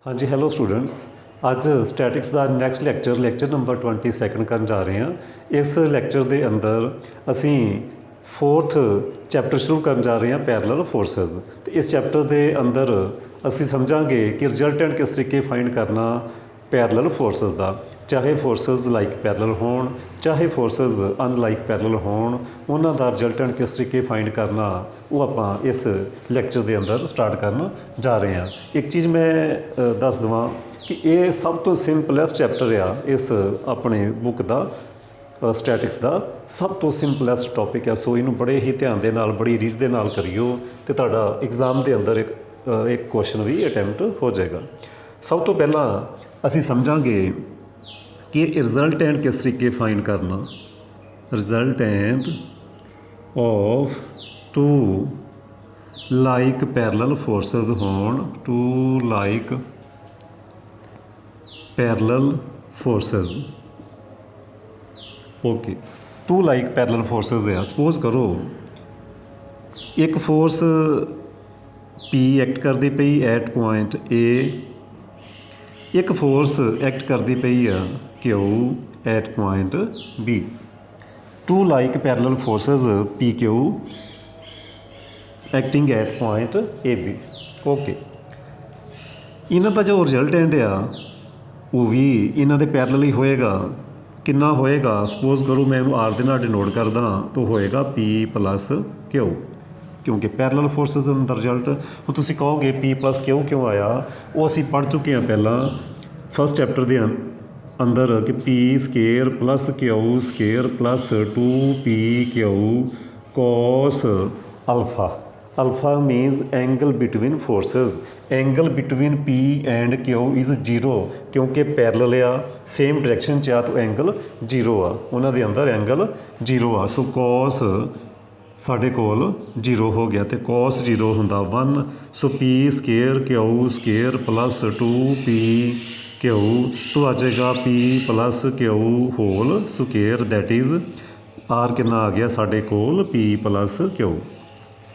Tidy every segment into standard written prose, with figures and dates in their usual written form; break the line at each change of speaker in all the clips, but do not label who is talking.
हाँ जी hello students. ਅੱਜ statics ਦਾ next lecture number 22 ਕਰਨ ਜਾ ਰਹੇ ਹਾਂ। ਇਸ ਲੈਕਚਰ ਦੇ ਅੰਦਰ ਅਸੀਂ 4th ਚੈਪਟਰ ਸ਼ੁਰੂ ਕਰਨ ਜਾ ਰਹੇ ਹਾਂ ਪੈਰਲਲ ਫੋਰਸਿਸ। ਤੇ ਇਸ ਚੈਪਟਰ ਦੇ ਅੰਦਰ ਅਸੀਂ ਸਮਝਾਂਗੇ ਕਿ ਰਿਜ਼ਲਟੈਂਟ ਕਿਸ ਤਰੀਕੇ ਫਾਈਂਡ ਕਰਨਾ ਪੈਰਲਲ ਫੋਰਸਿਸ ਦਾ, ਚਾਹੇ ਫੋਰਸਿਸ ਲਾਈਕ ਪੈਰਲਲ ਹੋਣ ਚਾਹੇ ਫੋਰਸਿਸ ਅਨਲਾਈਕ ਪੈਰਲਲ ਹੋਣ, ਉਹਨਾਂ ਦਾ ਰਿਜ਼ਲਟੈਂਟ ਕਿਸ ਤਰੀਕੇ ਫਾਈਂਡ ਕਰਨਾ ਉਹ ਆਪਾਂ ਇਸ ਲੈਕਚਰ ਦੇ ਅੰਦਰ ਸਟਾਰਟ ਕਰਨ ਜਾ ਰਹੇ ਹਾਂ। ਇੱਕ ਚੀਜ਼ ਮੈਂ ਦੱਸ ਦੇਵਾਂ ਕਿ ਇਹ ਸਭ ਤੋਂ ਸਿੰਪਲੈਸਟ ਚੈਪਟਰ ਆ ਇਸ ਆਪਣੇ ਬੁੱਕ ਦਾ, ਸਟੈਟਿਕਸ ਦਾ ਸਭ ਤੋਂ ਸਿੰਪਲੈਸਟ ਟੌਪਿਕ ਹੈ। ਸੋ ਇਹਨੂੰ ਬੜੇ ਹੀ ਧਿਆਨ ਦੇ ਨਾਲ ਬੜੀ ਰੀਝ ਦੇ ਨਾਲ ਕਰਿਓ ਅਤੇ ਤੁਹਾਡਾ ਐਗਜ਼ਾਮ ਦੇ ਅੰਦਰ ਇੱਕ ਕੁਐਸਚਨ ਵੀ ਅਟੈਂਪਟ ਹੋ ਜਾਏਗਾ। ਸਭ ਤੋਂ ਪਹਿਲਾਂ ਅਸੀਂ ਸਮਝਾਂਗੇ ਕਿ ਰਿਜ਼ਲਟੈਂਟ ਕਿਸ ਤਰੀਕੇ ਫਾਈਂਡ ਕਰਨਾ। Resultant of two like parallel forces ਹੋਣ, two like parallel forces. Okay, two like parallel forces ਆ। ਸਪੋਜ਼ ਕਰੋ ਇੱਕ ਫੋਰਸ P ਐਕਟ ਕਰਦੀ ਪਈ ਐਟ ਪੁਆਇੰਟ A, ਇੱਕ ਫੋਰਸ ਐਕਟ ਕਰਦੀ ਪਈ ਆ Q at point B। Two like parallel forces PQ acting at point AB। Okay, ਇਹਨਾਂ ਦਾ ਜੋ ਰਿਜ਼ਲਟੈਂਟ ਆ ਉਹ ਵੀ ਇਹਨਾਂ ਦੇ ਪੈਰਲਲ ਹੀ ਹੋਏਗਾ। ਕਿੰਨਾ ਹੋਏਗਾ? ਸਪੋਜ਼ ਕਰੋ ਮੈਂ ਇਹਨੂੰ R ਦੇ ਨਾਲ ਡਿਨੋਟ ਕਰਦਾ ਤਾਂ ਹੋਏਗਾ P ਪਲੱਸ Q, ਕਿਉਂਕਿ ਪੈਰਲਲ ਫੋਰਸਿਸ ਦਾ ਰਿਜ਼ਲਟ। ਹੁਣ ਤੁਸੀਂ ਕਹੋਗੇ P ਪਲੱਸ Q ਕਿਉਂ ਆਇਆ? ਉਹ ਅਸੀਂ ਪੜ੍ਹ ਚੁੱਕੇ ਹਾਂ ਪਹਿਲਾਂ ਫਸਟ ਚੈਪਟਰ ਦੇ ਅੰਦਰ ਕਿ P square plus Q square plus 2PQ cos alpha. Alpha means angle between forces, angle between P and Q is 0 क्योंकि पैरल आ, सेम डायरेक्शन च आ तो एंगल 0 आ, उन्होंने अंदर एंगल 0 आ। सो cos साढ़े कोल 0 हो गया तो cos 0 होंदा 1। So P square Q square plus 2PQ तो आ जाएगा P plus Q whole square, that is R कितना आ गया साढ़े कोल P प्लस Q।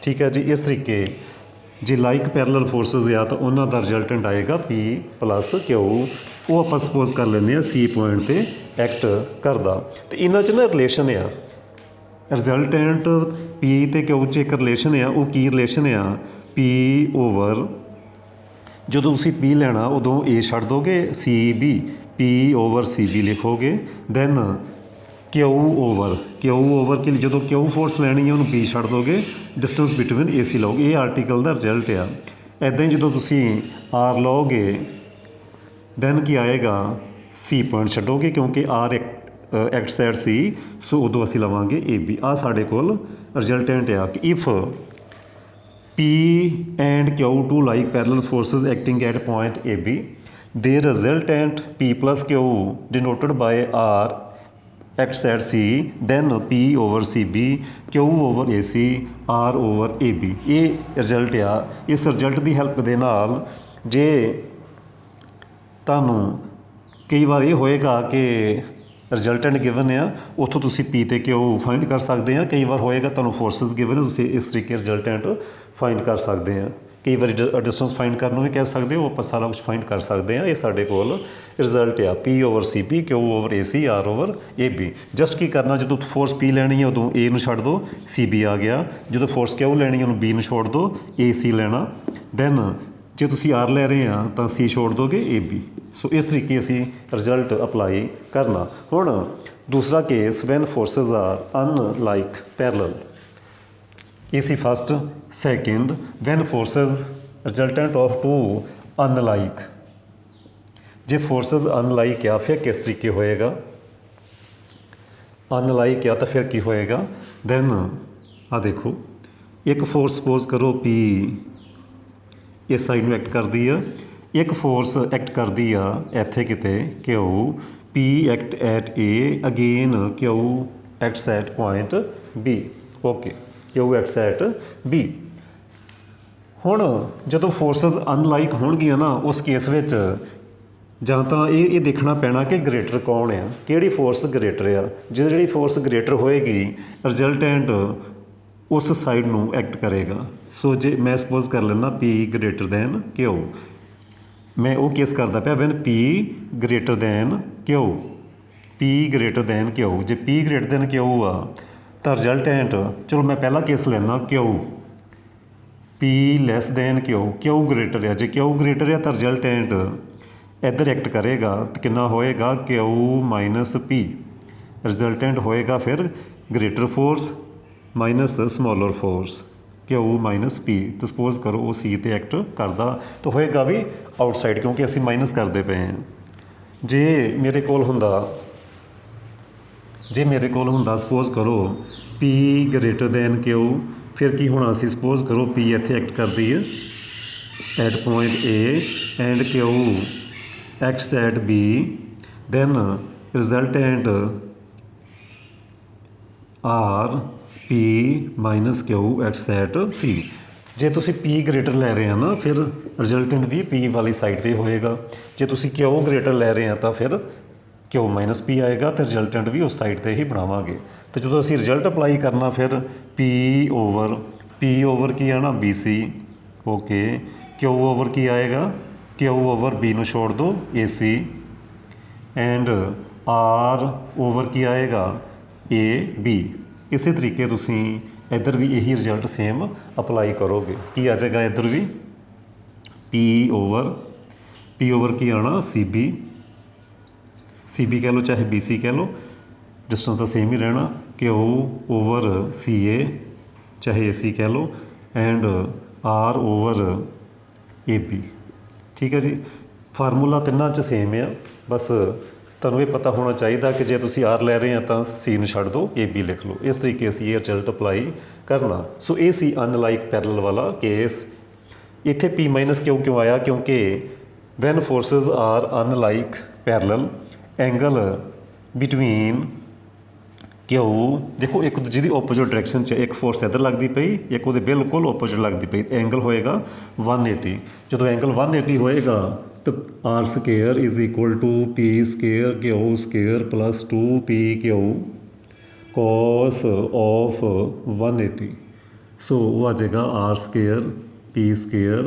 ठीक है जी। इस तरीके जे लाइक पैरलल फोर्सिस आ तो उन्होंने रिजल्टेंट आएगा P प्लस Q। वो आप सपोज कर लें C पॉइंट पर एक्ट करता। तो इन्हों च ना रिलेशन आ, रिजल्टेंट P तो Q च एक रिलेशन आ। वो की रिलेशन आ? P ओवर जो तुम P लेना उदों A छड़ दोगे CB, P ओवर CB लिखोगे। दैन Q ओवर कि जो Q फोर्स लैनी है उन्होंने P छड़ दोगे, डिस्टेंस बिटवीन AC लओगे। ये आर्टिकल का रिजल्ट आ। इदां ही जो तुम R लओगे दैन की आएगा C पॉइंट छड्डोगे क्योंकि R एक्ट साइड C, सो उदों असीं लवांगे AB। आ साडे कोल रिजल्टेंट आ कि if P and Q two like parallel forces acting at point AB, they resultant P plus Q denoted by R act side C, then P over CB, Q over AC, R over AB। ये result आ। इस result की help दे नाल जे तुहानूं कई बार ये होएगा कि रिजल्टेंट गिवन आ, उत्थों तुसीं P ते Q फाइंड कर सकते हैं। कई बार होएगा तुहानूं फोर्सिस गिवन, तुसीं इस तरीके रिजल्टेंट फाइंड कर सकते हैं। कई बार डिस्टेंस फाइंड करने भी कह सकते हो, आप सारा कुछ फाइंड कर सकते हैं। ये साढ़े कोल रिजल्ट आ P over CB, Q over AC, R over AB। Just की करना, जो फोर्स P लैनी है उदों A नूं छड्ड दो, CB आ गया। जो फोर्स Q लैनी है उन्होंने B नूं छोड़ दो, AC लैना। दैन जो तुसीं R लै रहे हैं तो C छोड़ दोगे AB। सो इस तरीके असीं रिजल्ट अपलाई करना। हुण दूसरा case when forces are unlike parallel. ये सी first. Second, when forces resultant of two unlike. जे फोर्सिस अनलाइक आ फिर किस तरीके होएगा? अनलाइक आ तो फिर की होएगा? दैन आ देखो, एक फोर्स सपोज करो P इस साइड में एक्ट करती है, एक फोर्स एक्ट करती है इत्थे किते Q, P act at A, again Q acts at point B। Okay, Q acts at B। हुण जदों फोर्सिस अनलाइक होणगियां ना, उस केस विच जां तां ये देखना पैना कि ग्रेटर कौन आ, किहड़ी फोर्स ग्रेटर आ। जिहड़ी फोर्स ग्रेटर होएगी रिजल्टेंट उस साइड नूं एक्ट करेगा। सो जे मैं सपोज कर लेना P ग्रेटर दैन Q, मैं वो केस करता पाया when P greater than Q, P greater than Q। जे P ग्रेटर दैन Q आ तो रिजल्टेंट, चलो मैं पहला केस लेना Q, P less than Q greater है। जे Q ग्रेटर है तो रिजल्टेंट इधर एक्ट करेगा तो कितना होएगा Q माइनस P। रिजल्टेंट होएगा फिर greater force minus smaller force Q minus P। तो सपोज करो वो C ते एक्ट करदा तो होएगा भी आउटसाइड, क्योंकि असी माइनस करते पे हैं। जे मेरे कोल हुंदा सपोज करो P ग्रेटर दैन Q, फिर की होना सी, सपोज करो P इत्थे एक्ट करदी है at point A and Q acts at B, then resultant R P minus Q acts at C। जे तुसी P ग्रेटर लै रहे हैं ना फिर रिजल्टेंट भी P वाली साइड ते होएगा। जे तुसी Q ग्रेटर लै रहे हैं तो फिर Q माइनस P आएगा तो रिजल्टेंट भी उस साइड ते ही बनावांगे। तो जो असी रिजल्ट अप्लाई करना फिर P ओवर की आना BC, ओके। Q ओवर की आएगा Q ओवर B नूं छोड़ दो AC, एंड R ओवर की आएगा AB। इसी तरीके तुसी इधर भी यही रिजल्ट सेम अप्लाई करोगे। की आ जाएगा इधर भी P ओवर की आना CB कह लो चाहे BC कह लो, डिस्टेंस तो सेम ही रहना। Q ओवर CA चाहे AC कह लो, एंड R ओवर AB। ठीक है जी, फार्मूला तिना च सेम है, बस तुहानूं ये पता होना चाहिए कि जे तुसी R लै रहे हैं तो C नूं छड्ड दो AB लिख लो। इस तरीके असीं ये रिजल्ट अप्लाई करना। सो ये सी अनलाइक पैरल वाला केस। इत्थे P माइनस Q क्यों आया, क्योंकि when forces are unlike parallel angle between Q, देखो एक दूजे की ओपोजिट डायरैक्शन च, एक फोर्स इधर लगती पई, एक वो बिल्कुल ओपोजिट लगती पई, एंगल होएगा 180। जो एंगल 180 होएगा तो R square is equal to P square Q square plus 2PQ cos of 180। So वो आ जाएगा R square P square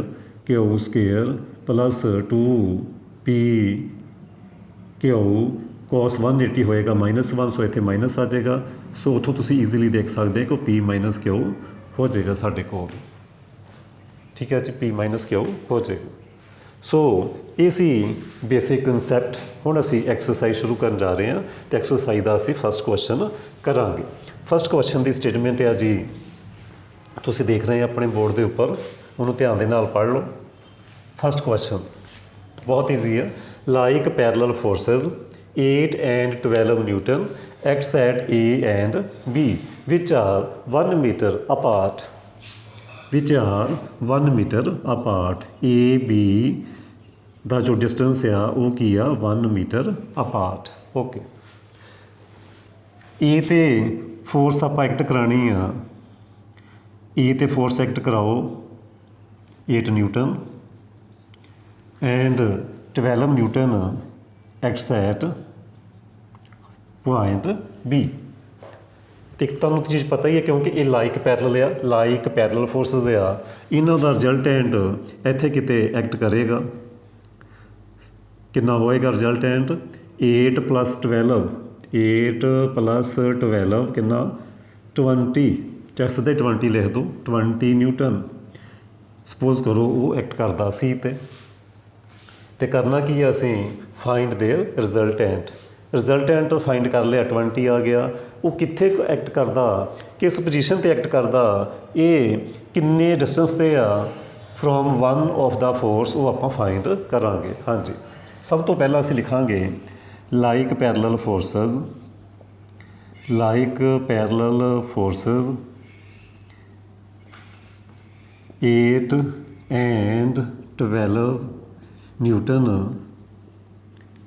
Q square plus 2PQ cos 180 होएगा -1, सो इत्थे माइनस आ जाएगा। सो उतों तुसी ईजीली देख सकते हो कि P माइनस Q हो जाएगा साढ़े कोल। ठीक है जी, P माइनस Q हो जाएगा। सो ये सी बेसिक कंसैप्ट। हुण असी एक्सरसाइज शुरू करन जा रहे हैं तो एक्सरसाइज का असी फस्ट क्वेश्चन करांगे। फस्ट क्वेश्चन की स्टेटमेंट है जी, तुसी देख रहे हैं अपने बोर्ड के उपर, उन्होंने ध्यान दे नाल पढ़ लो। फस्ट क्वेश्चन बहुत ईजी है। Like parallel forces 8 and 12 Newton acts at A and B which are 1 meter apart, AB ਦਾ जो डिस्टेंस आ वो की आ 1 मीटर अपार्ट। ओके, ए ते फोर्स आप एक्ट करानी आ, ए ते फोर्स एक्ट कराओ 8 newton and 12 newton acts at point B। तो तुहानूं चीज़ पता ही है क्योंकि ये लाइक पैरल आ, लाइक पैरल फोर्सिस आ, इन्हां दा रिजल्टेंट इत्थे किते एक्ट करेगा। कितना होएगा रिजल्टेंट 8 + 12, 8 + 12 कितना 20, चाहे सीधे 20 लिख दो, 20 न्यूटन। सपोज करो वो एक्ट करता सी ते करना की है असीं फाइंड देयर रिजल्टेंट फाइंड कर लिया, 20 आ गया। वो कित्थे एक्ट करता, किस पोजीशन ते एक्ट करता, ये किन्ने डिस्टेंस ते आ from one of the force, वो आपां फाइंड करांगे। हाँ जी, सब तो पहला असीं लिखांगे like parallel forces 8 and 12 newton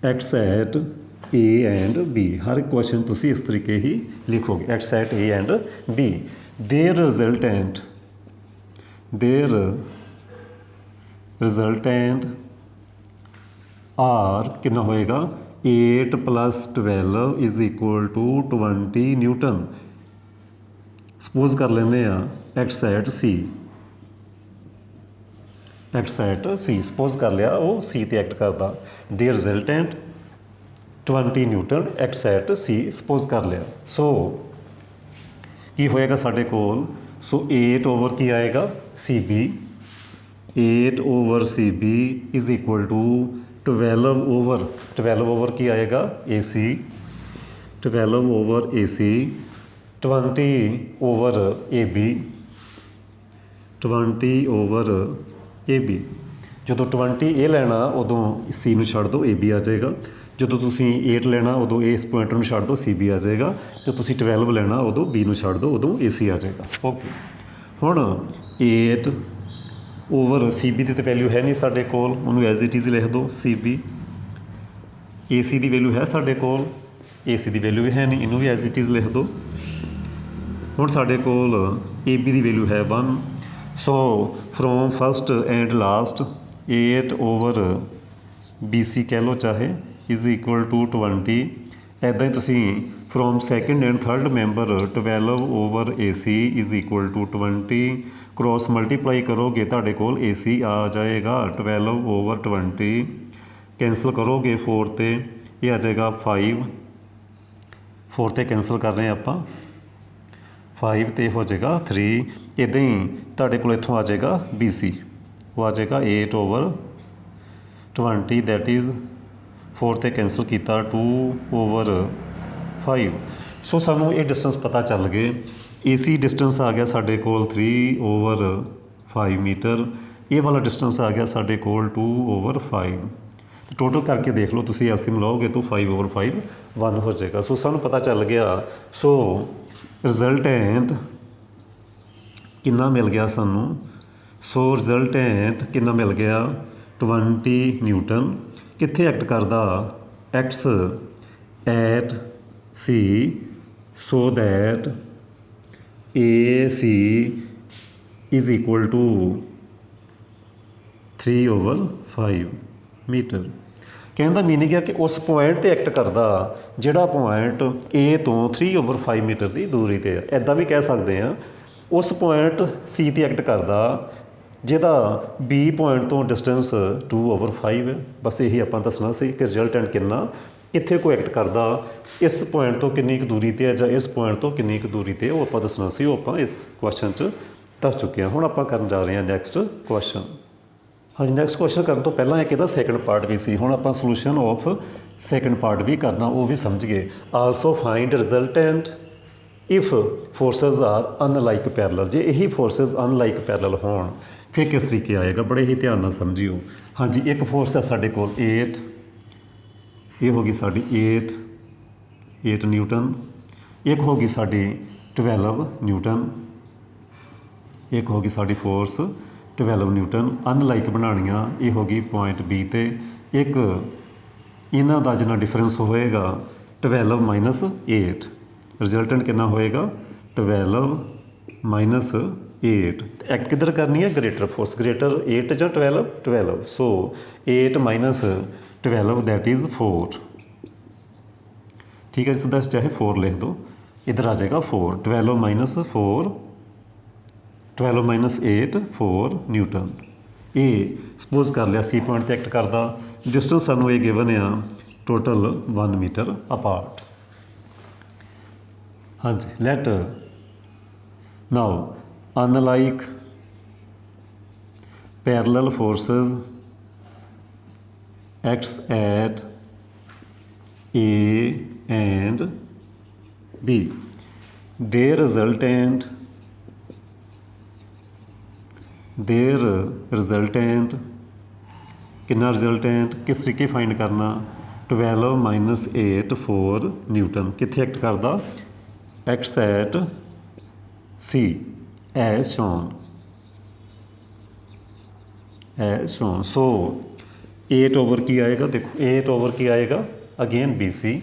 acts at A and B। हर एक क्वेश्चन तुसी इस तरीके ही लिखोगे, acts at A and B। There resultant are कितना होएगा 8 + 12 is equal to 20 newton. Suppose कर लेने acts at C। Acts at C. Suppose ਕਰ ਲਿਆ ਉਹ ਸੀ ਤੇ ਐਕਟ ਕਰਦਾ। ਦੇ resultant 20 newton acts at C suppose ਕਰ ਲਿਆ। ਸੋ ਕੀ ਹੋਏਗਾ ਸਾਡੇ ਕੋਲ? ਸੋ 8 ਓਵਰ ਕੀ ਆਏਗਾ? C B. 8 over C B is equal to 12 over ਕੀ ਆਏਗਾ? A C. 12 over A C 20 over A B. 20 over A B. ਜਦੋਂ 20 ਇਹ ਲੈਣਾ ਉਦੋਂ ਸੀ ਨੂੰ ਛੱਡ ਦਿਓ, ਏ ਬੀ ਆ ਜਾਏਗਾ। ਜਦੋਂ ਤੁਸੀਂ 8 ਲੈਣਾ ਉਦੋਂ ਇਸ ਪੁਆਇੰਟ ਨੂੰ ਛੱਡ ਦਿਓ, ਸੀ ਬੀ ਆ ਜਾਏਗਾ। ਜਦੋਂ ਤੁਸੀਂ 12 ਲੈਣਾ ਉਦੋਂ ਬੀ ਨੂੰ ਛੱਡ ਦਿਓ, ਉਦੋਂ ਏ ਸੀ ਆ ਜਾਏਗਾ। ਓਕੇ, ਹੁਣ 8 ਓਵਰ ਸੀ ਬੀ ਦੀ ਤਾਂ ਵੈਲਿਊ ਹੈ ਨਹੀਂ ਸਾਡੇ ਕੋਲ, ਉਹਨੂੰ ਐਜ਼ ਇਟ ਇਜ਼ ਲਿਖ ਦਿਓ ਸੀ ਬੀ। ਏ ਸੀ ਦੀ ਵੈਲਿਊ ਹੈ ਸਾਡੇ ਕੋਲ, ਏ ਸੀ ਦੀ ਵੈਲਿਊ ਵੀ ਹੈ ਨਹੀਂ, ਇਹਨੂੰ ਵੀ ਐਜ਼ ਇਟ ਇਜ਼ ਲਿਖ ਦਿਓ। ਹੁਣ ਸਾਡੇ ਕੋਲ ਏ ਬੀ ਦੀ ਵੈਲਿਊ ਹੈ 1। So from first and last 8 over B C ਕਹਿ ਲਓ ਚਾਹੇ ਇਜ਼ ਇਕੁਅਲ ਟੂ 20। ਇੱਦਾਂ ਹੀ ਤੁਸੀਂ from second and third member 12 over A C is equal to 20 cross multiply ਕਰੋਗੇ ਤੁਹਾਡੇ ਕੋਲ ਏ ਸੀ ਆ ਜਾਏਗਾ 12 ਓਵਰ 20। ਕੈਂਸਲ ਕਰੋਗੇ 4 ਤੇ ਇਹ ਆ ਜਾਏਗਾ 5। 4 ਤੇ ਕੈਂਸਲ ਕਰ ਰਹੇ ਹਾਂ ਆਪਾਂ, 5 ਤੇ ਹੋ ਜਾਏਗਾ 3। ਇੱਦਾਂ ਹੀ ਤੁਹਾਡੇ ਕੋਲ ਇੱਥੋਂ ਆ ਜਾਏਗਾ ਬੀ ਸੀ, ਉਹ ਆ ਜਾਏਗਾ 8 ਓਵਰ 20 ਦੈਟ ਇਜ਼ 4 ਤੇ ਕੈਂਸਲ ਕੀਤਾ 2 ਓਵਰ 5। ਸੋ ਸਾਨੂੰ ਇਹ ਡਿਸਟੈਂਸ ਪਤਾ ਚੱਲ ਗਏ। ਏ ਸੀ ਡਿਸਟੈਂਸ ਆ ਗਿਆ ਸਾਡੇ ਕੋਲ 3 ਓਵਰ 5 ਮੀਟਰ। ਇਹ ਵਾਲਾ ਡਿਸਟੈਂਸ ਆ ਗਿਆ ਸਾਡੇ ਕੋਲ 2 ਓਵਰ 5। ਟੋਟਲ ਕਰਕੇ ਦੇਖ ਲਓ ਤੁਸੀਂ, ਐਲਸੀਐਮ ਲਓਗੇ ਤਾਂ 5 ਓਵਰ 5 1 ਹੋ ਜਾਏਗਾ। ਸੋ ਸਾਨੂੰ ਪਤਾ ਚੱਲ ਗਿਆ। ਸੋ ਰਿਜ਼ਲਟੈਂਟ ਕਿੰਨਾ ਮਿਲ ਗਿਆ ਸਾਨੂੰ? ਸੋ ਰਿਜ਼ਲਟੈਂਟ ਕਿੰਨਾ ਮਿਲ ਗਿਆ? 20 ਨਿਊਟਨ। ਕਿੱਥੇ ਐਕਟ ਕਰਦਾ? Acts at C so that A C is equal to 3 over 5 metre. ਕਹਿਣ ਦਾ ਮੀਨਿੰਗ ਹੈ ਕਿ ਉਸ ਪੁਆਇੰਟ 'ਤੇ ਐਕਟ ਕਰਦਾ ਜਿਹੜਾ ਪੁਆਇੰਟ ਏ ਤੋਂ 3 ਓਵਰ 5 ਮੀਟਰ ਦੀ ਦੂਰੀ 'ਤੇ ਹੈ। ਇੱਦਾਂ ਵੀ ਕਹਿ ਸਕਦੇ ਹਾਂ ਉਸ ਪੁਆਇੰਟ ਸੀ 'ਤੇ ਐਕਟ ਕਰਦਾ ਜਿਹਦਾ ਬੀ ਪੁਆਇੰਟ ਤੋਂ ਡਿਸਟੈਂਸ 2 ਓਵਰ 5 ਹੈ। ਬਸ ਇਹੀ ਆਪਾਂ ਦੱਸਣਾ ਸੀ ਕਿ ਰਿਜ਼ਲਟੈਂਟ ਕਿੰਨਾ ਕਿੱਥੇ ਕੋਈ ਐਕਟ ਕਰਦਾ, ਇਸ ਪੁਆਇੰਟ ਤੋਂ ਕਿੰਨੀ ਕੁ ਦੂਰੀ 'ਤੇ ਹੈ ਜਾਂ ਇਸ ਪੁਆਇੰਟ ਤੋਂ ਕਿੰਨੀ ਕੁ ਦੂਰੀ 'ਤੇ, ਉਹ ਆਪਾਂ ਦੱਸਣਾ ਸੀ। ਉਹ ਆਪਾਂ ਇਸ ਕੁਐਸਚਨ 'ਚ ਦੱਸ ਚੁੱਕੇ ਹਾਂ। ਹੁਣ ਆਪਾਂ ਕਰਨ ਜਾ ਰਹੇ ਹਾਂ ਨੈਕਸਟ ਕੁਐਸਚਨ। ਹਾਂਜੀ, ਨੈਕਸਟ ਕੁਐਸਚਨ ਕਰਨ ਤੋਂ ਪਹਿਲਾਂ ਇੱਕ ਇਹਦਾ ਸੈਕਿੰਡ ਪਾਰਟ ਵੀ ਸੀ। ਹੁਣ ਆਪਾਂ ਸੋਲੂਸ਼ਨ ਆਫ ਸੈਕਿੰਡ ਪਾਰਟ ਵੀ ਕਰਨਾ, ਉਹ ਵੀ ਸਮਝ ਗਏ। Also find resultant if forces are unlike parallel. ਜੇ ਇਹੀ ਫੋਰਸਿਸ ਅਨਲਾਈਕ ਪੈਰਲਲ ਹੋਣ ਫਿਰ ਕਿਸ ਤਰੀਕੇ ਆਏਗਾ? ਬੜੇ ਹੀ ਧਿਆਨ ਨਾਲ ਸਮਝਿਓ। ਹਾਂਜੀ, ਇੱਕ ਫੋਰਸ ਹੈ ਸਾਡੇ ਕੋਲ 8, ਇਹ ਹੋ ਗਈ ਸਾਡੀ 8 ਨਿਊਟਨ। ਇੱਕ ਹੋ ਗਈ ਸਾਡੀ 12 ਨਿਊਟਨ। ਇੱਕ ਹੋ ਗਈ ਸਾਡੀ ਫੋਰਸ 12 ਨਿਊਟਨ। ਅਨਲਾਈਕ ਬਣਾਉਣੀਆਂ, ਇਹ ਹੋ ਗਈ ਪੁਆਇੰਟ ਬੀ 'ਤੇ। ਇੱਕ ਇਹਨਾਂ ਦਾ ਜਿੰਨਾ ਡਿਫਰੈਂਸ ਹੋਏਗਾ 12 ਮਾਈਨਸ 8, ਰਿਜ਼ਲਟੈਂਟ ਕਿੰਨਾ ਹੋਏਗਾ? 12 ਮਾਈਨਸ 8। ਐਕਟ ਕਿੱਧਰ ਕਰਨੀ ਹੈ? Greater force. ਗ੍ਰੇਟਰ 8 ਜਾਂ 12? 12। ਸੋ 8 ਮਾਈਨਸ 12 ਦੈਟ ਇਜ਼ 4। ਠੀਕ ਹੈ, ਸਿੱਧਾ ਚਾਹੇ 4 ਲਿਖ ਦਿਓ, ਇੱਧਰ ਆ ਜਾਏਗਾ 4। 12 ਮਾਈਨਸ 4, 12 ਮਾਈਨਸ 8 4 ਨਿਊਟਨ। ਇਹ ਸਪੋਜ਼ ਕਰ ਲਿਆ ਸੀ ਪੁਆਇੰਟ 'ਤੇ ਐਕਟ ਕਰਦਾ। ਡਿਸਟੈਂਸ ਸਾਨੂੰ ਇਹ ਗਿਵਨ ਆ ਟੋਟਲ 1 ਮੀਟਰ ਅਪਾਰਟ। ਹਾਂਜੀ, let now unlike parallel forces acts at A and B. Their resultant ਕਿੰਨਾ ਰਿਜ਼ਲਟੈਂਟ ਕਿਸ ਤਰੀਕੇ ਫਾਈਂਡ ਕਰਨਾ? 12 ਮਾਈਨਸ 8 4 ਨਿਊਟਨ। ਕਿੱਥੇ ਐਕਟ ਕਰਦਾ? Acts at C as shown. So 8 over ਕੀ ਆਏਗਾ? ਦੇਖੋ 8 ਓਵਰ ਕੀ ਆਏਗਾ? Again B C.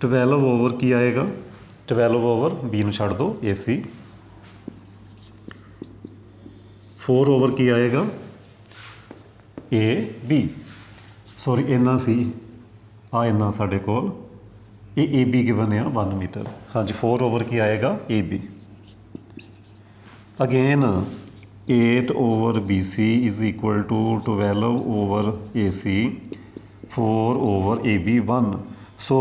12 ਓਵਰ ਕੀ ਆਏਗਾ? 12 ਓਵਰ ਬੀ ਨੂੰ ਛੱਡ ਦਿਓ, ਏ ਸੀ। 4 ਓਵਰ ਕੀ ਆਏਗਾ? A B. ਸੋਰੀ, ਇੰਨਾ ਸੀ, ਆ ਇੰਨਾ ਸਾਡੇ ਕੋਲ, ਇਹ ਏ ਬੀ ਗਿਵਨ ਆ 1 ਮੀਟਰ। ਹਾਂਜੀ, 4 ਓਵਰ ਕੀ ਆਏਗਾ? A B. Again 8/BC is equal to 12/AC 4/AB 1। So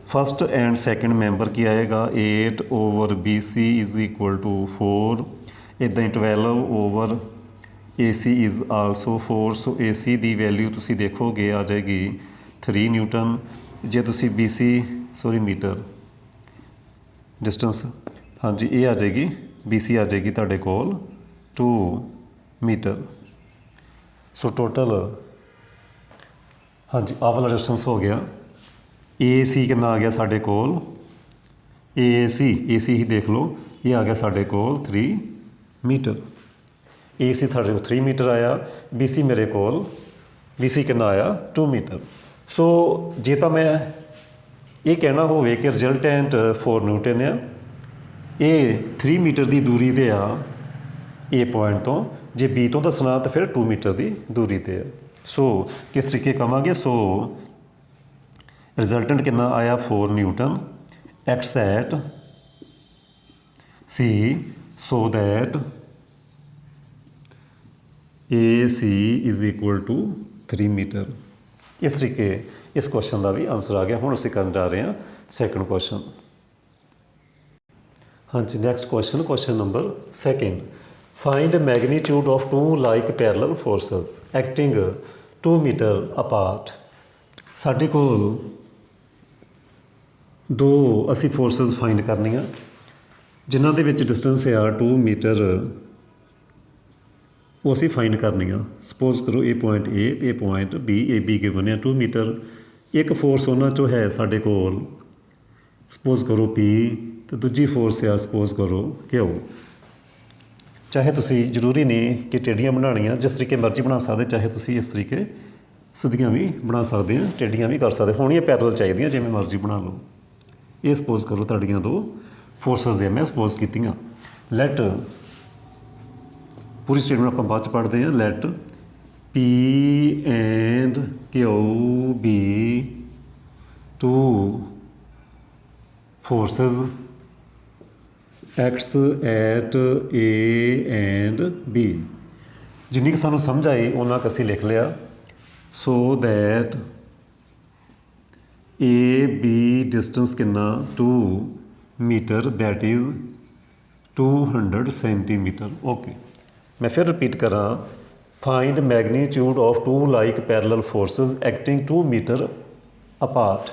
first and second member की आएगा 8/BC इज़ इक्वल टू 4। इदां ही 12/AC is also 4। So AC की वैल्यू तुसी देखोगे आ जाएगी 3 न्यूटन। जे तुसी BC सॉरी मीटर डिस्टेंस हाँ जी ये आ जाएगी BC आ जाएगी तुहाडे कोल 2 मीटर। सो टोटल हाँ जी आह वाला डिस्टेंस हो गया। AC कितना आ गया साढ़े कोल AC ही देख लो ये आ गया साढ़े कोल 3 मीटर। AC साढ़े को 3 मीटर आया। BC मेरे कोल BC कितना आया 2 मीटर। सो जे तो मैं ये कहना होवे कि रिजल्टेंट 4 न्यूटन आ ये 3 मीटर की दूरी ते आ ए पॉइंट तो जे बी तो दसना तो फिर 2 मीटर की दूरी ते है। सो किस तरीके कहांगे। सो रिजल्टेंट कितना आया 4 newton acts at C so that AC is equal to 3 metre. इस तरीके इस क्वेश्चन का भी आंसर आ गया। हुण असीं करन जा रहे हैं सैकेंड क्वेश्चन। हाँ जी next question number 2। Find magnitude of 2 like parallel forces acting 2 metre apart. साडे कोल 2 असी फोर्सेस फाइंड करनियां जिन्हां दे विच डिस्टेंस आ 2 मीटर वो असी फाइंड करनियां। सपोज करो ये पॉइंट A तो ये पॉइंट B AB गिवन है 2 मीटर। एक फोर्स उन्हां चों है साडे कोल सपोज करो P तो दूजी फोर्स आ सपोज करो Q। चाहे तुसी जरूरी नहीं कि टेढ़ियां बनानियां जिस तरीके मर्जी बना सकते चाहे तुसी इस तरीके सीधियां भी बना सकते हैं टेढ़ियां भी कर सकते होणियां पैरल चाहिए जिवें मर्जी बना लो। ये सपोज करो तुहाड़ियां 2 फोर्सेस है मैं सपोज कीतियां। लैट पूरी स्टेटमेंट आप बाद पढ़ते हैं। Let P and Q be 2 forces acts at A and B। जिन्नी कि सानू समझ आई उन्ना क असीं लिख लिया। सो दैट AB डिस्टेंस कितना 2 metre that is 200 centimetre. Okay मैं फिर रिपीट करा। Find magnitude of 2 like parallel forces acting 2 metre apart.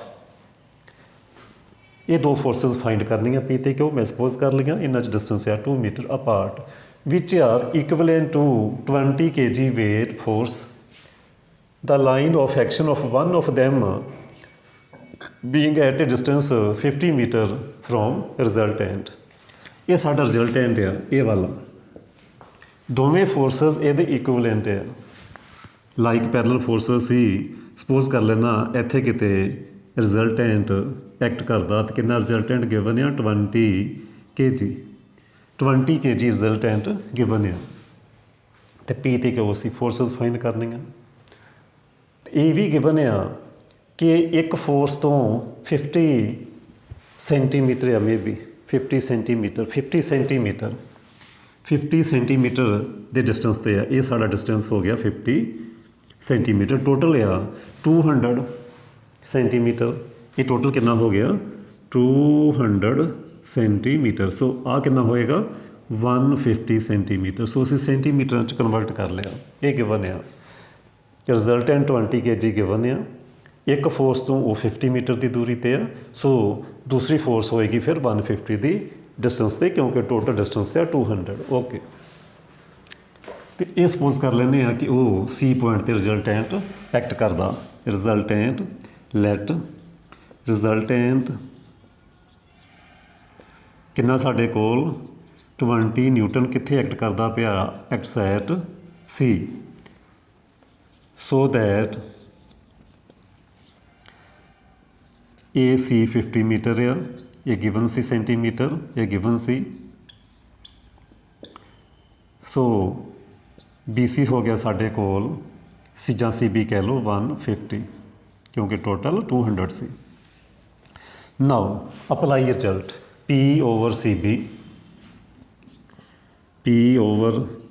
ये 2 फोर्सेस फाइंड करनियां P ते Q मैं सपोज कर लिया। इन्हां च डिस्टेंस है 2 metre apart which are equivalent to 20 kg weight force. The line of action of one of them being at a distance 50 metre from resultant. ये साडा रिजल्टेंट आ ये वाला दोवें फोर्सेस ये इक्वलेंट है लाइक पैरलल फोर्सेस ही suppose कर लेना इत्थे किते रिजल्टेंट एक्ट करता तो कितना रिजल्टेंट गिवन है 20 kg रिजल्टेंट गिवन है। तो P ते Q असीं फोर्सेस फाइंड करनी है। ये भी गिवन है कि एक फोर्स तो 50 सेंटीमीटर या मे बी 50 सेंटीमीटर के डिस्टेंस से है। ये साडा डिस्टेंस हो गया 50 सेंटीमीटर। टोटल आ 200 सेंटीमीटर। ये टोटल कितना हो गया 200 सेंटीमीटर। सो आ कितना होएगा 150 सेंटीमीटर। सो असीं सेंटीमीटर च कन्वर्ट कर लिया। ये गिवन है रिजल्टेंट 20 kg गिवन है। एक फोर्स तो वो 50 मीटर की दूरी ते है। सो दूसरी फोर्स होएगी फिर 150 की डिस्टेंस से क्योंकि टोटल डिस्टेंस है 200। ओके तो ये सपोज कर लेने कि वो C पॉइंट ते रिजल्टेंट एक्ट करता। रिजल्टेंट लैट रिजल्टेंट कितना साढ़े कोल 20 न्यूटन कित्थे एक्ट करता पिया acts at C। So that AC 50 metre आ ये गिवन सी सेंटीमीटर ये गिवन सी। सो BC हो गया साढ़े कोल सी जां CB कह लो 150 क्योंकि टोटल 200 सी। Now apply result P/CB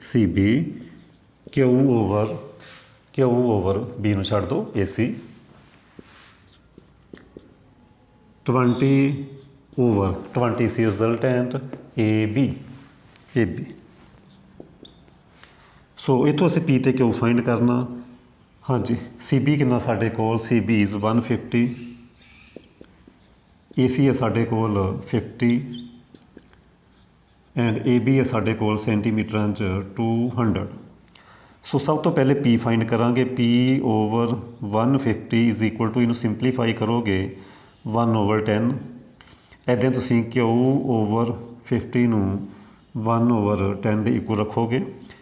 C B, Q over B ਨੂੰ ਛੱਡ ਦਿਓ A C, 20 over 20 C resultant A B. So ਇੱਥੋਂ ਅਸੀਂ ਪੀ ਅਤੇ ਕਿਊ ਫਾਈਂਡ ਕਰਨਾ। ਹਾਂਜੀ, ਸੀ ਬੀ ਕਿੰਨਾ ਸਾਡੇ ਕੋਲ, ਸੀ ਬੀ ਇਜ਼ 150, ਏ ਸੀ ਹੈ ਸਾਡੇ ਕੋਲ 50 ਐਂਡ ਏ ਬੀ ਹੈ ਸਾਡੇ ਕੋਲ ਸੈਂਟੀਮੀਟਰਾਂ 'ਚ 200। ਸੋ ਸਭ ਤੋਂ ਪਹਿਲੇ ਪੀ ਫਾਈਂਡ ਕਰਾਂਗੇ। ਪੀ ਓਵਰ 150 ਇਜ਼ ਇਕੁਅਲ ਟੂ, ਇਹਨੂੰ ਸਿੰਪਲੀਫਾਈ ਕਰੋਗੇ 1/10। ਇੱਦਾਂ ਤੁਸੀਂ ਕਿਊ ਓਵਰ 50 ਨੂੰ 1/10 ਦੇ ਇਕੁਅਲ ਰੱਖੋਗੇ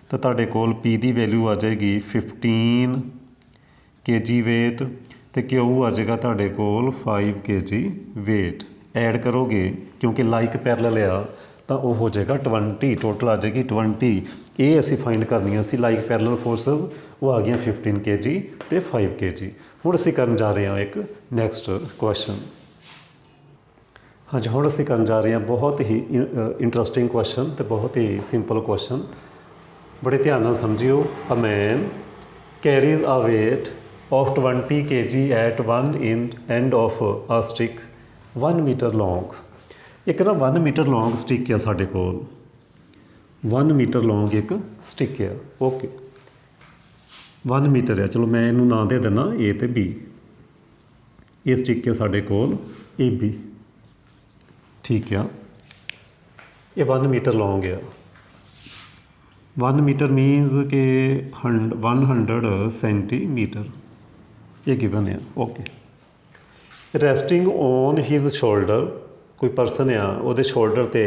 ਤਾਂ ਤੁਹਾਡੇ ਕੋਲ ਪੀ ਦੀ ਵੈਲਿਊ ਆ ਜਾਏਗੀ 15 kg ਵੇਟ ਅਤੇ ਕਿਊ ਆ ਜਾਏਗਾ ਤੁਹਾਡੇ ਕੋਲ 5 kg ਵੇਟ। ਐਡ ਕਰੋਗੇ ਕਿਉਂਕਿ ਲਾਈਕ ਪੈਰਲਲ ਆ ਤਾਂ ਉਹ ਹੋ ਜਾਏਗਾ 20, ਟੋਟਲ ਆ ਜਾਏਗੀ 20। ਇਹ ਅਸੀਂ ਫਾਈਂਡ ਕਰਨੀਆਂ ਸੀ ਲਾਈਕ ਪੈਰਲਲ ਫੋਰਸਿਸ, ਉਹ ਆ ਗਈਆਂ 15 kg ਅਤੇ 5 kg। ਹੁਣ ਅਸੀਂ ਕਰਨ ਜਾ ਰਹੇ ਹਾਂ ਇੱਕ ਨੈਕਸਟ ਕੁਐਸਚਨ। ਹਾਂਜੀ, ਹੁਣ ਅਸੀਂ ਕਰਨ ਜਾ ਰਹੇ ਹਾਂ ਬਹੁਤ ਹੀ ਇੰਟਰਸਟਿੰਗ ਕੁਐਸਚਨ ਅਤੇ ਬਹੁਤ ਹੀ ਸਿੰਪਲ ਕੁਐਸਚਨ। ਬੜੇ ਧਿਆਨ ਨਾਲ ਸਮਝਿਓ। A man carries a weight of 20 kg at one end of a stick 1 meter long। ਇੱਕ ਨਾ 1 ਮੀਟਰ ਲੌਂਗ ਸਟਿਕ ਆ ਸਾਡੇ ਕੋਲ, 1 ਮੀਟਰ ਲੌਂਗ ਇੱਕ ਸਟਿਕ ਆ। ਓਕੇ, 1 ਮੀਟਰ ਆ, ਚਲੋ ਮੈਂ ਇਹਨੂੰ ਨਾਂ ਦੇ ਦਿੰਦਾ ਏ ਅਤੇ ਬੀ। ਇਹ ਸਟਿਕ ਆ ਸਾਡੇ ਕੋਲ ਏ ਬੀ, ਠੀਕ ਆ। ਇਹ 1 ਮੀਟਰ ਲੌਂਗ ਆ। 1 ਮੀਟਰ ਮੀਨਸ ਕਿ 100 ਸੈਂਟੀਮੀਟਰ, ਇਹ ਗਿਵਨ ਆ। Okay, resting on his shoulder, ਕੋਈ ਪਰਸਨ ਆ ਉਹਦੇ ਸ਼ੋਲਡਰ 'ਤੇ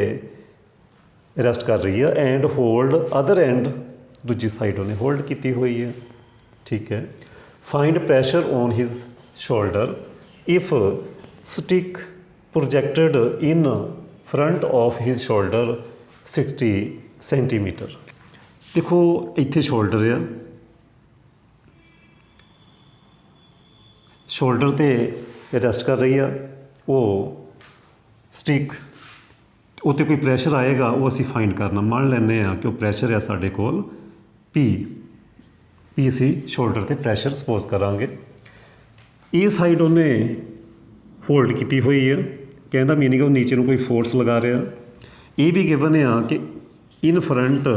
ਰੈਸਟ ਕਰ ਰਹੀ ਆ ਐਂਡ ਹੋਲਡ ਅਦਰ ਐਂਡ, ਦੂਜੀ ਸਾਈਡ ਉਹਨੇ ਹੋਲਡ ਕੀਤੀ ਹੋਈ ਹੈ, ਠੀਕ ਹੈ। Find pressure on his shoulder if stick projected in front of his shoulder 60 centimetre. ਦੇਖੋ ਇੱਥੇ ਸ਼ੋਲਡਰ ਆ, ਸ਼ੋਲਡਰ 'ਤੇ ਰੈਸਟ ਕਰ ਰਹੀ ਆ ਉਹ ਸਟਿਕ, ਉੱਤੇ ਕੋਈ ਪ੍ਰੈਸ਼ਰ ਆਏਗਾ ਉਹ ਅਸੀਂ ਫਾਈਂਡ ਕਰਨਾ। ਮੰਨ ਲੈਂਦੇ ਹਾਂ ਕਿ ਉਹ ਪ੍ਰੈਸ਼ਰ ਆ ਸਾਡੇ ਕੋਲ ਪੀ ਅਸੀਂ ਸ਼ੋਲਡਰ 'ਤੇ ਪ੍ਰੈਸ਼ਰ ਸਪੋਜ਼ ਕਰਾਂਗੇ। ਇਹ ਸਾਈਡ ਉਹਨੇ ਹੋਲਡ ਕੀਤੀ ਹੋਈ ਆ, ਕਹਿੰਦਾ ਮੀਨਿੰਗ ਉਹ ਨੀਚੇ ਨੂੰ ਕੋਈ ਫੋਰਸ ਲਗਾ ਰਿਹਾ। ਇਹ ਵੀ ਗਿਵਨ ਆ ਕਿ in front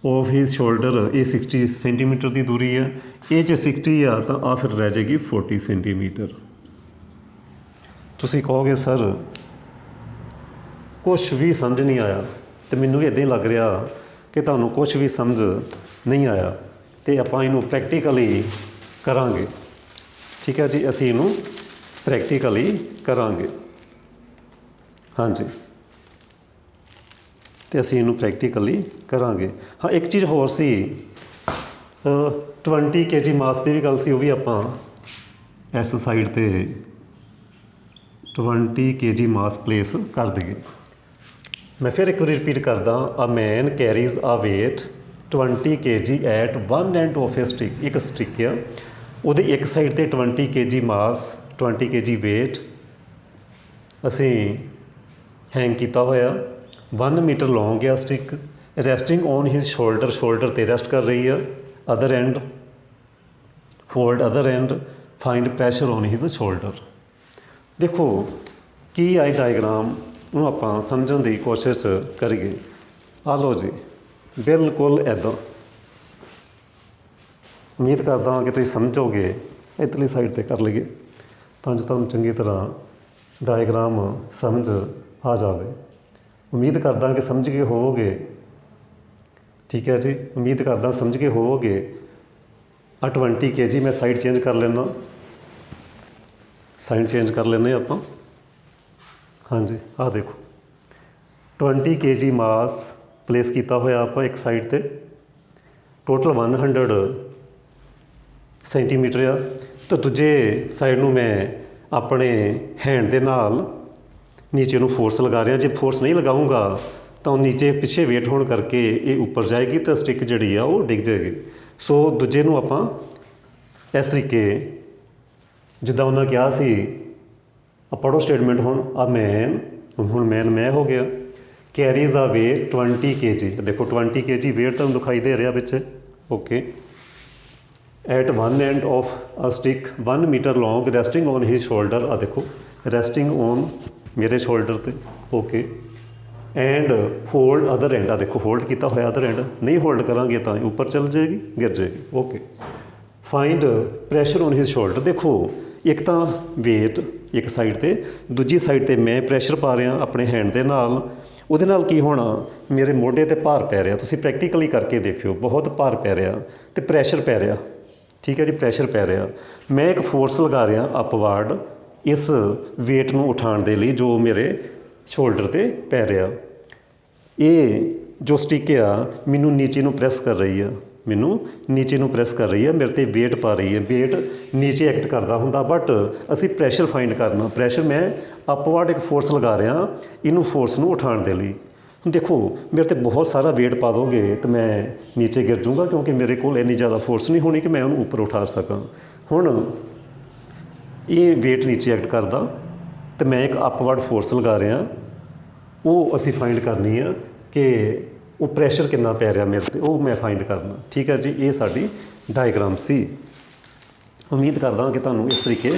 of his shoulder ਇਹ 60 ਸੈਂਟੀਮੀਟਰ ਦੀ ਦੂਰੀ ਆ, ਇਹ 'ਚ 60 ਆ ਤਾਂ ਆ ਫਿਰ ਰਹਿ ਜਾਏਗੀ 40 ਸੈਂਟੀਮੀਟਰ। ਤੁਸੀਂ ਕਹੋਗੇ ਸਰ ਕੁਛ ਵੀ ਸਮਝ ਨਹੀਂ ਆਇਆ, ਅਤੇ ਮੈਨੂੰ ਵੀ ਇੱਦਾਂ ਹੀ ਲੱਗ ਰਿਹਾ ਕਿ ਤੁਹਾਨੂੰ ਕੁਛ ਵੀ ਸਮਝ ਨਹੀਂ ਆਇਆ, ਅਤੇ ਆਪਾਂ ਇਹਨੂੰ ਪ੍ਰੈਕਟੀਕਲੀ ਕਰਾਂਗੇ। ਠੀਕ ਹੈ ਜੀ, ਅਸੀਂ ਇਹਨੂੰ ਪ੍ਰੈਕਟੀਕਲੀ ਕਰਾਂਗੇ। ਹਾਂਜੀ, ਅਤੇ ਅਸੀਂ ਇਹਨੂੰ ਪ੍ਰੈਕਟੀਕਲੀ ਕਰਾਂਗੇ। ਹਾਂ, ਇੱਕ ਚੀਜ਼ ਹੋਰ ਸੀ, 20 kg ਮਾਸ ਦੀ ਵੀ ਗੱਲ ਸੀ, ਉਹ ਵੀ ਆਪਾਂ ਇਸ ਸਾਈਡ 'ਤੇ 20 kg ਮਾਸ ਪਲੇਸ ਕਰ ਦਈਏ। ਮੈਂ ਫਿਰ ਇੱਕ ਵਾਰੀ ਰਿਪੀਟ ਕਰਦਾ, a man carries a weight 20 kg at one end of a stick. ਇੱਕ ਸਟਿਕ ਆ, ਉਹਦੇ ਇੱਕ ਸਾਈਡ 'ਤੇ 20 kg ਮਾਸ, 20 kg ਵੇਟ ਅਸੀਂ ਹੈਂਗ ਕੀਤਾ ਹੋਇਆ। 1 ਮੀਟਰ ਲੌਂਗ ਆ stick, resting on his shoulder, shoulder 'ਤੇ ਰੈਸਟ ਕਰ ਰਹੀ ਆ। Other end hold other end, find pressure on his shoulder. ਦੇਖੋ ਕੀ ਆਈ ਡਾਇਗਰਾਮ ਨੂੰ ਆਪਾਂ ਸਮਝਣ ਦੀ ਕੋਸ਼ਿਸ਼ ਕਰੀਏ। ਆ ਲਓ ਜੀ, ਬਿਲਕੁਲ ਇੱਦਾਂ। ਉਮੀਦ ਕਰਦਾ ਹਾਂ ਕਿ ਤੁਸੀਂ ਸਮਝੋਗੇ। ਇੱਧਰਲੀ ਸਾਈਡ 'ਤੇ ਕਰ ਲਈਏ ਤਾਂ ਜੋ ਤੁਹਾਨੂੰ ਚੰਗੀ ਤਰ੍ਹਾਂ ਡਾਇਗਰਾਮ ਸਮਝ ਆ ਜਾਵੇ। ਉਮੀਦ ਕਰਦਾ ਕਿ ਸਮਝ ਗਏ ਹੋਵੋਗੇ। ਠੀਕ ਹੈ ਜੀ, ਉਮੀਦ ਕਰਦਾ ਸਮਝ ਗਏ ਹੋਵੋਗੇ। ਆ 20 kg ਮੈਂ ਸਾਈਡ ਚੇਂਜ ਕਰ ਲੈਂਦਾ, ਸਾਈਡ ਚੇਂਜ ਕਰ ਲੈਂਦੇ ਆਪਾਂ। ਹਾਂਜੀ, ਆਹ ਦੇਖੋ 20 kg ਮਾਸ ਪਲੇਸ ਕੀਤਾ ਹੋਇਆ ਆਪਾਂ ਇੱਕ ਸਾਈਡ 'ਤੇ, ਟੋਟਲ 100 ਸੈਂਟੀਮੀਟਰ ਆ। ਅਤੇ ਦੂਜੇ ਸਾਈਡ ਨੂੰ ਮੈਂ ਆਪਣੇ ਹੈਂਡ ਦੇ ਨਾਲ ਨੀਚੇ ਨੂੰ ਫੋਰਸ ਲਗਾ ਰਿਹਾ। ਜੇ ਫੋਰਸ ਨਹੀਂ ਲਗਾਊਂਗਾ ਤਾਂ ਉਹ ਨੀਚੇ ਪਿੱਛੇ ਵੇਟ ਹੋਣ ਕਰਕੇ ਇਹ ਉੱਪਰ ਜਾਏਗੀ ਅਤੇ ਸਟਿਕ ਜਿਹੜੀ ਆ ਉਹ ਡਿੱਗ ਜਾਏਗੀ। ਸੋ ਦੂਜੇ ਨੂੰ ਆਪਾਂ ਇਸ ਤਰੀਕੇ, ਜਿੱਦਾਂ ਉਹਨਾਂ ਕਿਹਾ ਸੀ, ਪੜ੍ਹੋ ਸਟੇਟਮੈਂਟ ਹੁਣ। ਆ ਮੈਨ, ਹੁਣ ਮੈਨ ਮੈਂ ਹੋ ਗਿਆ, ਕੈਰੀਜ਼ ਆ ਵੇਟ 20 kg। ਦੇਖੋ 20 kg ਵੇਟ ਤੁਹਾਨੂੰ ਦਿਖਾਈ ਦੇ ਰਿਹਾ ਵਿੱਚ। Okay, at one end of a stick 1 metre long resting on his shoulder. ਆ ਦੇਖੋ ਰੈਸਟਿੰਗ ਔਨ ਮੇਰੇ ਸ਼ੋਲਡਰ ਤੇ। Okay, and hold other end. ਆ ਦੇਖੋ ਹੋਲਡ ਕੀਤਾ ਹੋਇਆ ਅਦਰ ਐਂਡ, ਨਹੀਂ ਹੋਲਡ ਕਰਾਂਗੇ ਤਾਂ ਉੱਪਰ ਚਲ ਜਾਏਗੀ, ਗਿਰ ਜਾਏਗੀ। Okay, find pressure on his shoulder. ਦੇਖੋ ਇੱਕ ਤਾਂ ਵੇਟ ਇੱਕ ਸਾਈਡ ਤੇ, ਦੂਜੀ ਸਾਈਡ ਤੇ ਮੈਂ ਪ੍ਰੈਸ਼ਰ ਪਾ ਰਿਹਾ ਆਪਣੇ ਹੈਂਡ ਦੇ ਨਾਲ। ਉਹਦੇ ਨਾਲ ਕੀ ਹੋਣਾ, ਮੇਰੇ ਮੋਢੇ ਤੇ ਭਾਰ ਪੈ ਰਿਹਾ। ਤੁਸੀਂ ਪ੍ਰੈਕਟੀਕਲੀ ਕਰਕੇ ਦੇਖਿਓ, ਬਹੁਤ ਭਾਰ ਪੈ ਰਿਹਾ ਤੇ ਪ੍ਰੈਸ਼ਰ ਪੈ ਰਿਹਾ। ਠੀਕ ਹੈ ਜੀ, ਪ੍ਰੈਸ਼ਰ ਪੈ ਰਿਹਾ। ਮੈਂ ਇੱਕ ਫੋਰਸ ਲਗਾ ਰਿਹਾ ਅਪਵਰਡ ਇਸ ਵੇਟ ਨੂੰ ਉਠਾਉਣ ਦੇ ਲਈ ਜੋ ਮੇਰੇ ਸ਼ੋਲਡਰ ਤੇ ਪੈ ਰਿਹਾ। ਇਹ ਜੋ ਸਟਿਕ ਆ ਮੈਨੂੰ ਨੀਚੇ ਨੂੰ ਪ੍ਰੈਸ ਕਰ ਰਹੀ ਆ, ਮੈਨੂੰ ਨੀਚੇ ਨੂੰ ਪ੍ਰੈਸ ਕਰ ਰਹੀ ਹੈ, ਮੇਰੇ ਤੇ ਵੇਟ ਪਾ ਰਹੀ ਹੈ। ਵੇਟ ਨੀਚੇ ਐਕਟ ਕਰਦਾ ਹੁੰਦਾ, ਬਟ ਅਸੀਂ ਪ੍ਰੈਸ਼ਰ ਫਾਈਂਡ ਕਰਨਾ। ਪ੍ਰੈਸ਼ਰ ਮੈਂ ਅਪਵਰਡ ਇੱਕ ਫੋਰਸ ਲਗਾ ਰਿਹਾ ਇਹਨੂੰ, ਫੋਰਸ ਨੂੰ ਉਠਾਉਣ ਦੇ ਲਈ। ਹੁਣ ਦੇਖੋ ਮੇਰੇ ਤੇ ਬਹੁਤ ਸਾਰਾ ਵੇਟ ਪਾ ਦੋਗੇ ਤਾਂ ਮੈਂ ਨੀਚੇ ਗਿਰ ਜਾਊਂਗਾ, ਕਿਉਂਕਿ ਮੇਰੇ ਕੋਲ ਇੰਨੀ ਜ਼ਿਆਦਾ ਫੋਰਸ ਨਹੀਂ ਹੋਣੀ ਕਿ ਮੈਂ ਉਹਨੂੰ ਉੱਪਰ ਉਠਾ ਸਕਾਂ। ਹੁਣ ਇਹ ਵੇਟ ਨੀਚੇ ਐਕਟ ਕਰਦਾ ਅਤੇ ਮੈਂ ਇੱਕ ਅਪਵਰਡ ਫੋਰਸ ਲਗਾ ਰਿਹਾ, ਉਹ ਅਸੀਂ ਫਾਈਂਡ ਕਰਨੀ ਆ ਕਿ ਉਹ ਪ੍ਰੈਸ਼ਰ ਕਿੰਨਾ ਪੈ ਰਿਹਾ ਮੇਰੇ 'ਤੇ, ਉਹ ਮੈਂ ਫਾਈਂਡ ਕਰਨਾ। ਠੀਕ ਹੈ ਜੀ, ਇਹ ਸਾਡੀ ਡਾਇਗਰਾਮ ਸੀ। ਉਮੀਦ ਕਰਦਾ ਕਿ ਤੁਹਾਨੂੰ ਇਸ ਤਰੀਕੇ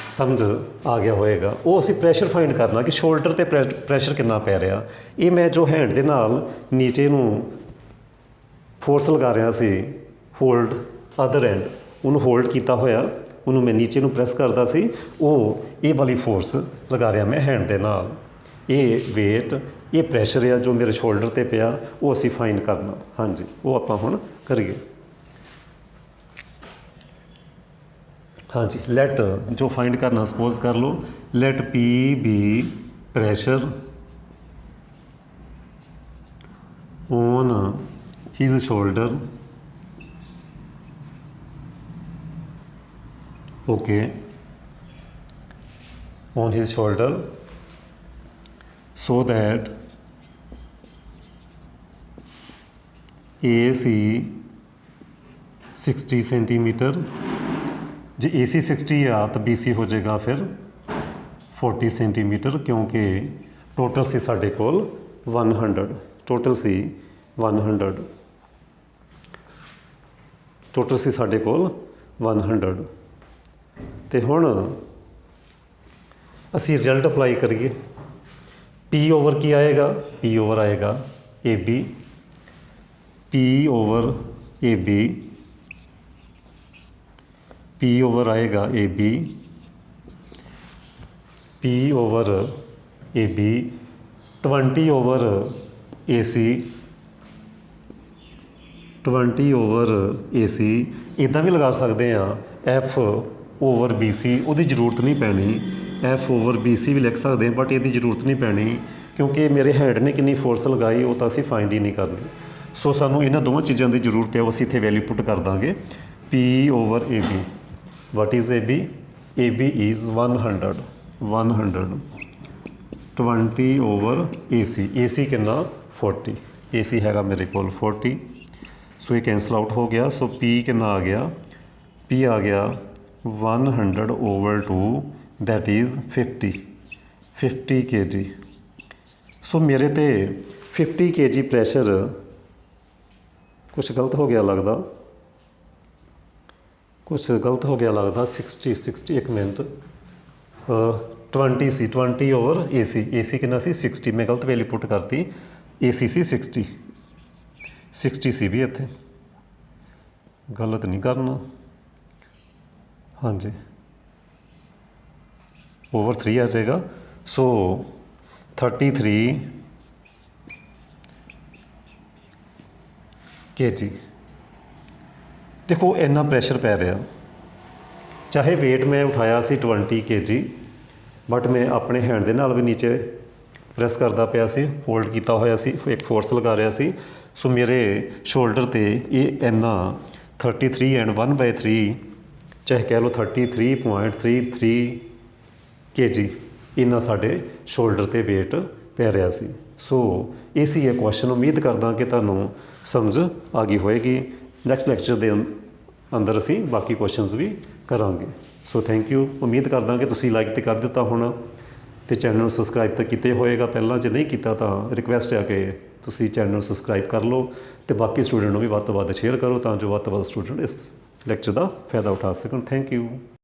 ਸਮਝ ਆ ਗਿਆ ਹੋਏਗਾ। ਉਹ ਅਸੀਂ ਪ੍ਰੈਸ਼ਰ ਫਾਈਂਡ ਕਰਨਾ ਕਿ ਸ਼ੋਲਡਰ 'ਤੇ ਪ੍ਰੈਸ਼ਰ ਕਿੰਨਾ ਪੈ ਰਿਹਾ। ਇਹ ਮੈਂ ਜੋ ਹੈਂਡ ਦੇ ਨਾਲ ਨੀਚੇ ਨੂੰ ਫੋਰਸ ਲਗਾ ਰਿਹਾ ਸੀ, ਹੋਲਡ ਅਦਰ ਐਂਡ, ਉਹਨੂੰ ਹੋਲਡ ਕੀਤਾ ਹੋਇਆ, ਉਹਨੂੰ ਮੈਂ ਨੀਚੇ ਨੂੰ ਪ੍ਰੈਸ ਕਰਦਾ ਸੀ, ਉਹ ਇਹ ਵਾਲੀ ਫੋਰਸ ਲਗਾ ਰਿਹਾ ਮੈਂ ਹੈਂਡ ਦੇ ਨਾਲ। ਇਹ ਵੇਟ, ਇਹ ਪ੍ਰੈਸ਼ਰ ਆ ਜੋ ਮੇਰੇ ਸ਼ੋਲਡਰ 'ਤੇ ਪਿਆ, ਉਹ ਅਸੀਂ ਫਾਈਂਡ ਕਰਨਾ। ਹਾਂਜੀ, ਉਹ ਆਪਾਂ ਹੁਣ ਕਰੀਏ। ਹਾਂਜੀ, ਲੈਟ ਜੋ ਫਾਈਂਡ ਕਰਨਾ, ਸਪੋਜ਼ ਕਰ ਲਓ let P be pressure on his shoulder. Okay, on his shoulder so that AC 60 centimetre, जे AC 60 आ तो BC हो जाएगा फिर 40 सेंटीमीटर, क्योंकि टोटल सी साढ़े कोल 100, टोटल सी 100, टोटल सी साढ़े कोल 100। तो हुण असी रिजल्ट अप्लाई करिए। पी ओवर की आएगा, पी ओवर आएगा A B, P over A B, P over आएगा A B, P over A B 20 over A C, 20 over A C. इदां भी लगा सकते हैं एफ ओवर बी सी, ਉਹਦੀ ਜ਼ਰੂਰਤ ਨਹੀਂ ਪੈਣੀ। एफ ओवर बी सी भी लिख सकते हैं, बट ਇਹਦੀ ਜ਼ਰੂਰਤ ਨਹੀਂ ਪੈਣੀ, ਕਿਉਂਕਿ ਮੇਰੇ ਹੈਂਡ ਨੇ ਕਿੰਨੀ ਫੋਰਸ ਲਗਾਈ ਉਹ ਤਾਂ ਅਸੀਂ ਫਾਈਂਡ ਹੀ ਨਹੀਂ ਕਰਨੀ। ਸੋ ਸਾਨੂੰ ਇਹਨਾਂ ਦੋਵਾਂ ਚੀਜ਼ਾਂ ਦੀ ਜ਼ਰੂਰਤ ਹੈ, ਉਹ ਅਸੀਂ ਇੱਥੇ ਵੈਲਿਊ ਪੁੱਟ ਕਰ ਦਾਂਗੇ। P over A B, what is A B? A B is 100, 20 over A C. A C ਕਿੰਨਾ? 40। ਏ ਸੀ ਹੈਗਾ ਮੇਰੇ ਕੋਲ 40, ਸੋ ਇਹ ਕੈਂਸਲ ਆਊਟ ਹੋ ਗਿਆ। ਸੋ ਪੀ ਕਿੰਨਾ ਆ ਗਿਆ? ਪੀ ਆ ਗਿਆ 100 ਓਵਰ 2, दैट इज़ 50 kg। सो मेरे ते 50 kg प्रैशर, कुछ गलत हो गया लगता, कुछ गलत हो गया लगता। 60 एक मिनट, 20 सी, 20 ओवर ए सी। ए सी कितना सी? 60। मैं गलत वैल्यू पुट करती, ए सी 60 सी भी इत्थे, गलत नहीं करना। हाँ जी, ओवर 3 आ जाएगा। सो 33 kg। देखो इन्ना प्रैशर पै रहा, चाहे वेट मैं उठाया सी 20 kg, बट मैं अपने हैंड दे नाल भी नीचे प्रैस करता पिया सी, होल्ड किया होया सी, एक फोर्स लगा रहा सी। सो मेरे शोल्डर ते ये इन्ना 33 एंड 1/3, चाहे कह लो 33.33 kg, इन्ना साढ़े शोल्डर ते वेट पै रहा सी। सो ये सी है क्वेश्चन। उम्मीद करदा कि तुहानूं समझ आ गई होएगी। नैक्सट लैक्चर दे अंदर असीं बाकी क्वेश्चनस भी करांगे। So thank you. उम्मीद करदा कि तुसीं लाइक तो कर दिता होना। ਤੇ ਚੈਨਲ ਨੂੰ ਸਬਸਕ੍ਰਾਈਬ ਤਾਂ ਕੀਤੇ ਹੋਏਗਾ ਪਹਿਲਾਂ, ਜੇ ਨਹੀਂ ਕੀਤਾ ਤਾਂ ਰਿਕੁਐਸਟ ਹੈ ਕਿ ਤੁਸੀਂ ਚੈਨਲ ਨੂੰ ਸਬਸਕ੍ਰਾਈਬ ਕਰ ਲਓ ਤੇ ਬਾਕੀ ਸਟੂਡੈਂਟ ਨੂੰ ਵੀ ਵੱਧ ਤੋਂ ਵੱਧ ਸ਼ੇਅਰ ਕਰੋ ਤਾਂ ਜੋ ਵੱਧ ਤੋਂ ਵੱਧ ਸਟੂਡੈਂਟ ਇਸ ਲੈਕਚਰ ਦਾ ਫਾਇਦਾ ਉਠਾ ਸਕਣ। Thank you.